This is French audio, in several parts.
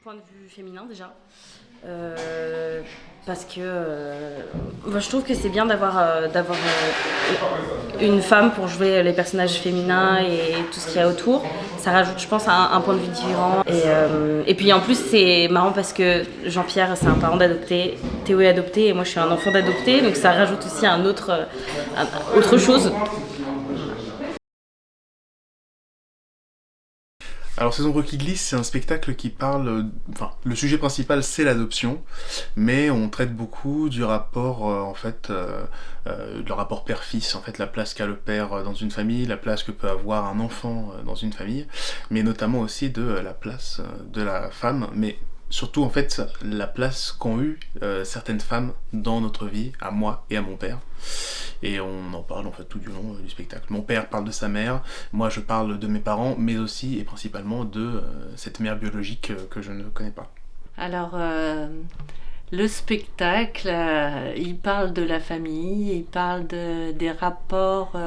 point de vue féminin déjà. Parce que moi, je trouve que c'est bien d'avoir une femme pour jouer les personnages féminins et tout ce qu'il y a autour. Ça rajoute, je pense, un point de vue différent. Et puis en plus, c'est marrant parce que Jean-Pierre, c'est un parent d'adopté, Théo est adopté et moi, je suis un enfant d'adopté. Donc ça rajoute aussi autre chose. Alors Saison Ombre qui glisse, c'est un spectacle qui parle... Enfin, le sujet principal, c'est l'adoption, mais on traite beaucoup du rapport, le rapport père-fils, en fait, la place qu'a le père dans une famille, la place que peut avoir un enfant dans une famille, mais notamment aussi de la place de la femme, mais surtout, en fait, la place qu'ont eu certaines femmes dans notre vie, à moi et à mon père. Et on en parle en fait tout du long du spectacle. Mon père parle de sa mère, moi je parle de mes parents, mais aussi et principalement de cette mère biologique que je ne connais pas. Alors, le spectacle, il parle de la famille, il parle des rapports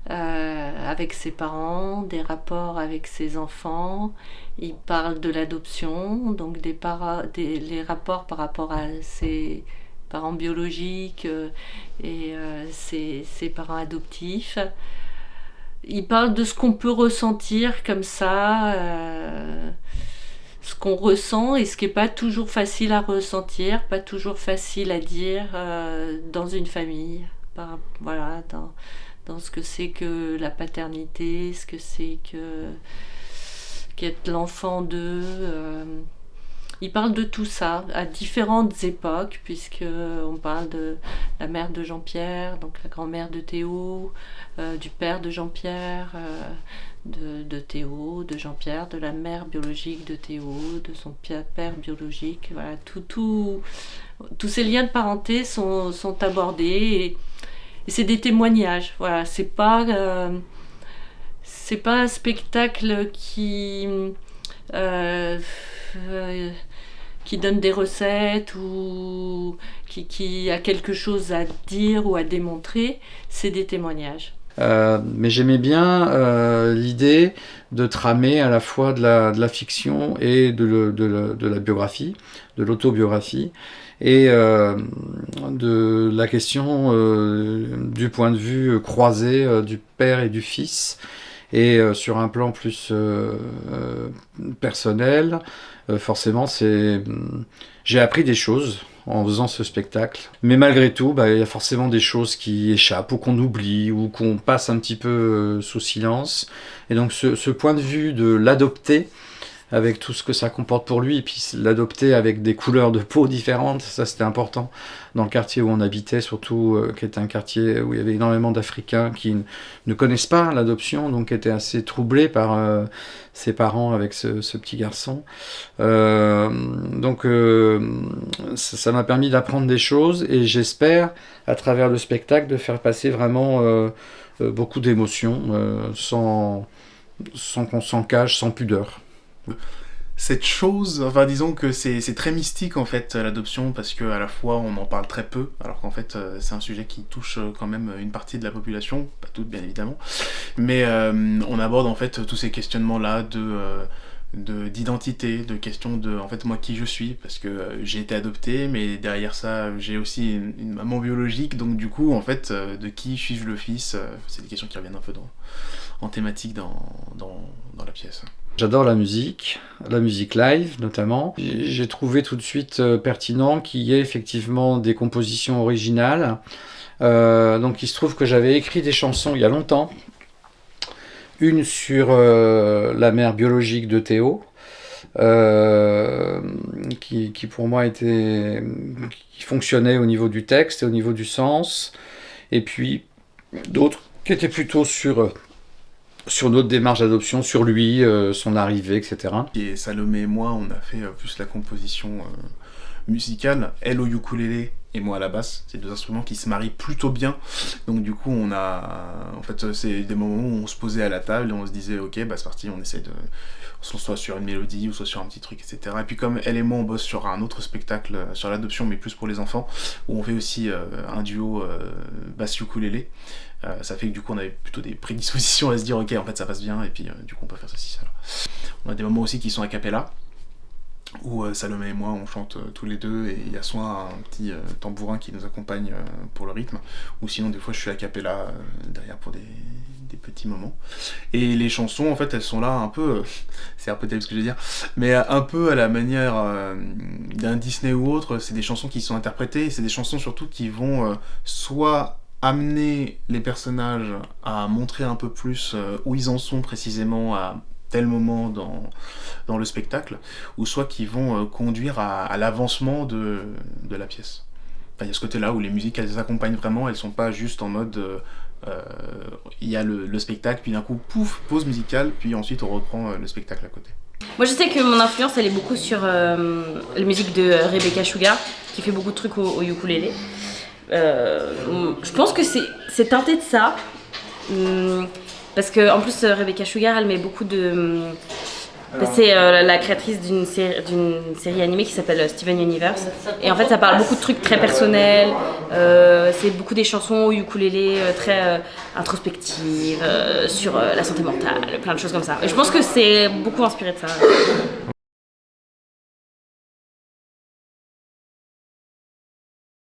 avec ses parents, des rapports avec ses enfants, il parle de l'adoption, donc les rapports par rapport à ses parents biologiques et ses parents adoptifs. Il parle de ce qu'on peut ressentir comme ça, ce qu'on ressent et ce qui n'est pas toujours facile à ressentir, pas toujours facile à dire dans une famille. Voilà, dans ce que c'est que la paternité, ce que c'est qu'être l'enfant d'eux. Il parle de tout ça à différentes époques, puisque on parle de la mère de Jean-Pierre, donc la grand-mère de Théo, du père de Jean-Pierre, de Théo, de Jean-Pierre, de la mère biologique de Théo, de son père biologique. Voilà, tous ces liens de parenté sont abordés et c'est des témoignages. Voilà, c'est pas un spectacle euh, qui donne des recettes ou qui a quelque chose à dire ou à démontrer, c'est des témoignages. Mais j'aimais bien l'idée de tramer à la fois de la fiction et de la biographie, de l'autobiographie, et de la question du point de vue croisé du père et du fils, et sur un plan plus personnel, forcément j'ai appris des choses en faisant ce spectacle. Mais malgré tout, il y a forcément des choses qui échappent ou qu'on oublie ou qu'on passe un petit peu sous silence. Et donc ce point de vue de l'adopter, avec tout ce que ça comporte pour lui, et puis l'adopter avec des couleurs de peau différentes, ça c'était important. Dans le quartier où on habitait, surtout, qui était un quartier où il y avait énormément d'Africains qui ne connaissent pas l'adoption, donc étaient assez troublés par ses parents avec ce petit garçon. Ça m'a permis d'apprendre des choses, et j'espère, à travers le spectacle, de faire passer vraiment beaucoup d'émotions, sans qu'on s'en cache, sans pudeur. Cette chose, enfin disons que c'est très mystique en fait l'adoption, parce que à la fois on en parle très peu, alors qu'en fait c'est un sujet qui touche quand même une partie de la population, pas toute bien évidemment, mais on aborde en fait tous ces questionnements là d'identité, de questions de en fait moi qui je suis, parce que j'ai été adopté, mais derrière ça j'ai aussi une maman biologique, donc du coup en fait de qui suis-je le fils, c'est des questions qui reviennent un peu en thématique dans la pièce. J'adore la musique live notamment. J'ai trouvé tout de suite pertinent qu'il y ait effectivement des compositions originales. Donc il se trouve que j'avais écrit des chansons il y a longtemps. Une sur la mère biologique de Théo, qui pour moi qui fonctionnait au niveau du texte et au niveau du sens. Et puis d'autres qui étaient plutôt sur notre démarche d'adoption, sur lui, son arrivée, etc. Et Salomé et moi, on a fait plus la composition musicale, elle au ukulélé et moi à la basse. C'est deux instruments qui se marient plutôt bien. Donc du coup, en fait, c'est des moments où on se posait à la table et on se disait, ok, c'est parti, on essaie de... soit sur une mélodie ou soit sur un petit truc, etc. Et puis comme elle et moi, on bosse sur un autre spectacle sur l'adoption, mais plus pour les enfants, où on fait aussi un duo basse-ukulélé. Ça fait que du coup on avait plutôt des prédispositions à se dire ok en fait ça passe bien et puis du coup on peut faire ceci ça. On a des moments aussi qui sont a cappella où Salomé et moi on chante tous les deux et il y a soit un petit tambourin qui nous accompagne pour le rythme, ou sinon des fois je suis a cappella derrière pour des petits moments. Et les chansons en fait elles sont là un peu, c'est un peu terrible ce que je veux dire, mais un peu à la manière d'un Disney ou autre, c'est des chansons qui sont interprétées, et c'est des chansons surtout qui vont soit amener les personnages à montrer un peu plus où ils en sont précisément à tel moment dans le spectacle, ou soit qui vont conduire à l'avancement de la pièce. Enfin, il y a ce côté-là où les musiques, elles accompagnent vraiment, elles sont pas juste en mode il y a le spectacle, puis d'un coup, pouf, pause musicale, puis ensuite on reprend le spectacle à côté. Moi je sais que mon influence elle est beaucoup sur la musique de Rebecca Sugar, qui fait beaucoup de trucs au ukulélé. Je pense que c'est teinté de ça. Parce que en plus Rebecca Sugar elle met beaucoup de... C'est la créatrice d'une série animée qui s'appelle Steven Universe. Et en fait ça parle beaucoup de trucs très personnels, c'est beaucoup des chansons au ukulélé très introspectives, sur la santé mentale, plein de choses comme ça. Et je pense que c'est beaucoup inspiré de ça.